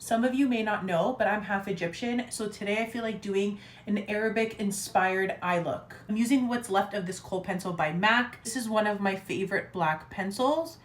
Some of you may not know, but I'm half Egyptian, so today I feel like doing an Arabic inspired eye look. I'm using what's left of this kohl pencil by MAC. This is one of my favorite black pencils.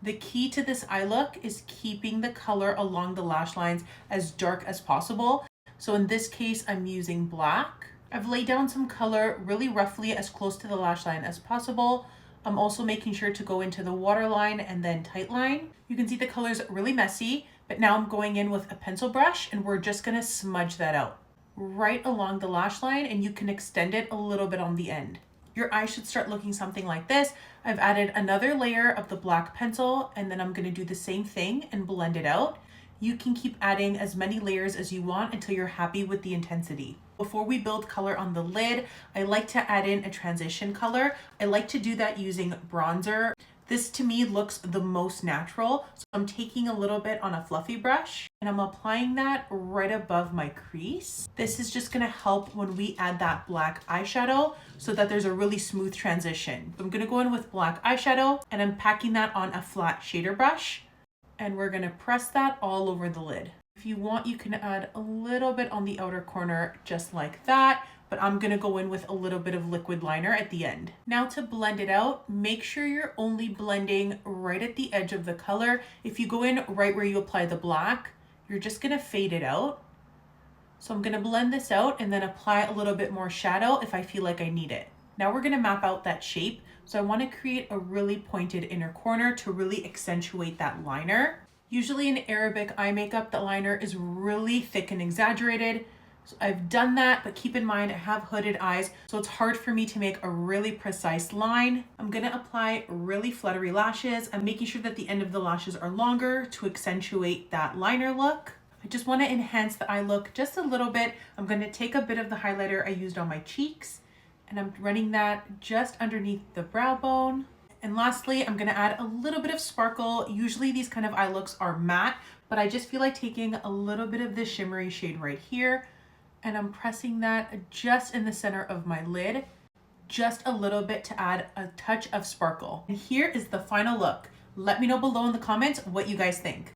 The key to this eye look is keeping the color along the lash lines as dark as possible. So in this case, I'm using black. I've laid down some color really roughly as close to the lash line as possible. I'm also making sure to go into the waterline and then tight line. You can see the color's really messy, but now I'm going in with a pencil brush and we're just gonna smudge that out right along the lash line, and you can extend it a little bit on the end. Your eye should start looking something like this. I've added another layer of the black pencil, and then I'm gonna do the same thing and blend it out. You can keep adding as many layers as you want until you're happy with the intensity. Before we build color on the lid, I like to add in a transition color. I like to do that using bronzer. This to me looks the most natural. So I'm taking a little bit on a fluffy brush and I'm applying that right above my crease. This is just gonna help when we add that black eyeshadow so that there's a really smooth transition. I'm gonna go in with black eyeshadow and I'm packing that on a flat shader brush, and we're gonna press that all over the lid. If you want, you can add a little bit on the outer corner just like that, but I'm gonna go in with a little bit of liquid liner at the end. Now to blend it out, make sure you're only blending right at the edge of the color. If you go in right where you apply the black, you're just gonna fade it out. So I'm gonna blend this out and then apply a little bit more shadow if I feel like I need it. Now we're gonna map out that shape. So I wanna create a really pointed inner corner to really accentuate that liner. Usually in Arabic eye makeup, the liner is really thick and exaggerated. So I've done that, but keep in mind I have hooded eyes, so it's hard for me to make a really precise line. I'm gonna apply really fluttery lashes. I'm making sure that the end of the lashes are longer to accentuate that liner look. I just wanna enhance the eye look just a little bit. I'm gonna take a bit of the highlighter I used on my cheeks, and I'm running that just underneath the brow bone. And lastly, I'm gonna add a little bit of sparkle. Usually these kind of eye looks are matte, but I just feel like taking a little bit of this shimmery shade right here, and I'm pressing that just in the center of my lid, just a little bit to add a touch of sparkle. And here is the final look. Let me know below in the comments what you guys think.